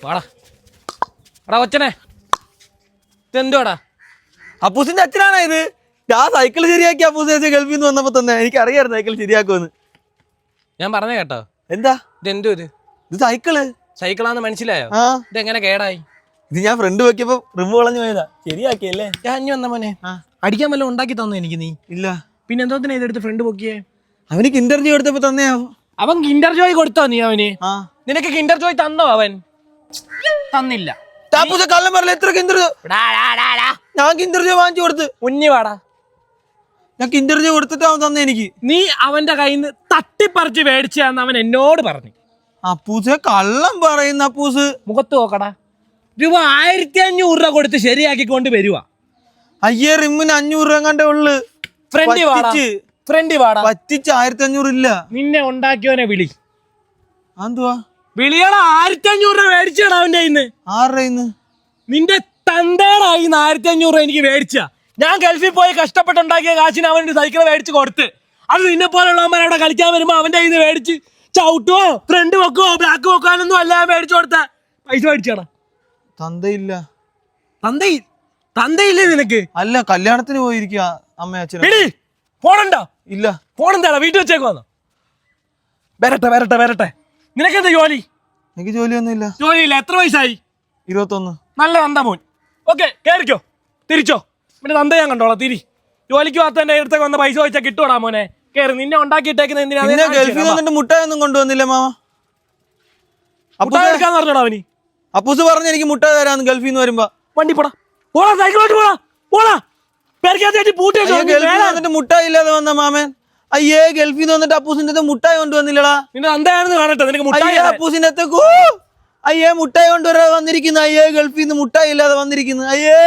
വാടാ എടാ കൊച്ചനെ ഇതെന്തുവാടാ? അപ്പൂസിന്റെ അച്ഛനാണോ ഇത്? ഞാൻ സൈക്കിൾ ശരിയാക്കി അപ്പൂസ് ഗൾഫിൽ നിന്ന് വന്നപ്പോ തന്നെ എനിക്ക് അറിയായിരുന്നു സൈക്കിൾ ശരിയാക്കുമെന്ന്. ഞാൻ പറഞ്ഞ കേട്ടോ. എന്താ ഇതെന്തോ ഇത് സൈക്കിള്? സൈക്കിളാന്ന് മനസ്സിലായോ? ആ, ഇതെങ്ങനെ കേടായി? ഇത് ഞാൻ ഫ്രണ്ട് വെക്കിയപ്പോ റിവ് കളഞ്ഞു പോയതാ. ശരിയാക്കിയല്ലേ? ഞാൻ അഞ്ഞു വന്ന മോനെ അടിക്കാൻ വല്ലതും ഉണ്ടാക്കി തന്നു എനിക്ക് നീ? ഇല്ല. പിന്നെ എന്തോത്തിനാ ഇതെടുത്ത് ഫ്രണ്ട് പൊക്കിയേ? അവന് കിൻഡർ ജോയ് എടുത്തപ്പോ തന്നെയാ. അവൻ കിൻഡർ ജോയ് കൊടുത്തോ നീ അവന്? ആ, നിനക്ക് കിൻഡർ ജോയ് തന്നോ? അവൻ തന്നില്ല. അപ്പൂസ കള്ളം പറയല. എത്ര കിൻഡർ ഞാൻ കിൻഡർ ജോയ് വാങ്ങിച്ചു കൊടുത്ത്. കുഞ്ഞു വാടാ, ഞാൻ കിൻഡർ ജോയ് കൊടുത്തിട്ട് അവൻ തന്നെ എനിക്ക്. നീ അവന്റെ കയ്യിൽ നിന്ന് തട്ടിപ്പറിച്ച് മേടിച്ചാന്ന് അവൻ എന്നോട് പറഞ്ഞു. അപ്പൂസ കള്ളം പറയുന്ന അപ്പൂസ്. മുഖത്ത് നോക്കടാ. രൂപ 1500 കൊടുത്ത് ശരിയാക്കിക്കൊണ്ട് വരുവാ. അയ്യേ, റിമ്മിന് 500 രൂപ കണ്ടേ ഉള്ളു. ഫ്രണ്ടി വാടാ. പറ്റിച്ച് 1500 ഇല്ല. നിന്നെ ഉണ്ടാക്കിയവനെ വിളി. എന്തുവാ വിളിയടാ. 1500 രൂപ മേടിച്ചടാ അവന്റെ കയ്യിന്ന്. ആരുടെ കയ്യിന്ന്? നിന്റെ തന്തയുടെ കയ്യിന്ന് 1500 രൂപ എനിക്ക് മേടിച്ച. ഞാൻ ഗൾഫിൽ പോയി കഷ്ടപ്പെട്ടുണ്ടാക്കിയ കാശിന് അവന്റെ സൈക്കിൾ മേടിച്ച് കൊടുത്ത്. അത് നിന്നെ പോലുള്ളവന്മാർ അവിടെ കളിക്കാൻ വരുമ്പോ അവന്റെ കയ്യിൽ നിന്ന് മേടിച്ച് ചവിട്ടുവോ ഫ്രണ്ട് വെക്കുവോ ബാക്ക് വെക്കാനൊന്നും അല്ല മേടിച്ചു കൊടുത്ത പൈസ മേടിച്ചാടാ. തന്തയില്ല. തന്തയില്ലേ നിനക്ക്? അല്ല, കല്യാണത്തിന് പോയിരിക്കുക അമ്മ അച്ഛനും. ഫോണുണ്ടോ? ഇല്ല. ഫോണെന്താടാ വീട്ടിൽ വെച്ചേക്കുവാന്നോ? വരട്ടെ. നിനക്കെന്താ ജോലി? എനിക്ക് ജോലിയൊന്നും ഇല്ല. ജോലിയില്ല. എത്ര വയസ്സായി? 21. നല്ല തന്ത മോൻ. ഓക്കെ, കേറിക്കോ, തിരിച്ചോ. പിന്നെ തന്ത ഞാൻ കണ്ടോളാം. ജോലിക്ക് പോകാത്ത എന്റെ അടുത്തൊക്കെ വന്ന പൈസ വെച്ചാൽ കിട്ടുവാടാ മോനെ. കേറി. നിന്നെ ഉണ്ടാക്കിയിട്ടേക്കുന്ന പിന്നെ ഗൾഫിൽ വന്നിട്ട് മുട്ടായി ഒന്നും കൊണ്ടുവന്നില്ല മാമ. എടുക്കാന്ന് പറഞ്ഞോടാ അവന്. അപ്പൂസ് പറഞ്ഞു എനിക്ക് മുട്ടായി തരാന്ന് ഗൾഫിൽ നിന്ന് വരുമ്പോ. വണ്ടി പോടാ സൈക്കിളോട്ട് പോടാ. ഗൾഫിൽ വന്നിട്ട് മുട്ടായി ഇല്ലാതെ വന്ന മാമൻ. അയ്യേ, ഗൾഫിൽ നിന്ന് വന്നിട്ട് അപ്പൂസിന്റെ മുട്ടായി കൊണ്ടുവന്നില്ലടാ. നിന്റെ അന്തയാണെന്ന് കാണട്ടെ. നിനക്ക് മുട്ടായി അപ്പൂസിന്റെ അയ്യേ മുട്ടായി കൊണ്ടുവരാതെ വന്നിരിക്കുന്നു. അയ്യേ, ഗൾഫിൽ നിന്ന് മുട്ടായി ഇല്ലാതെ വന്നിരിക്കുന്നു. അയ്യേ.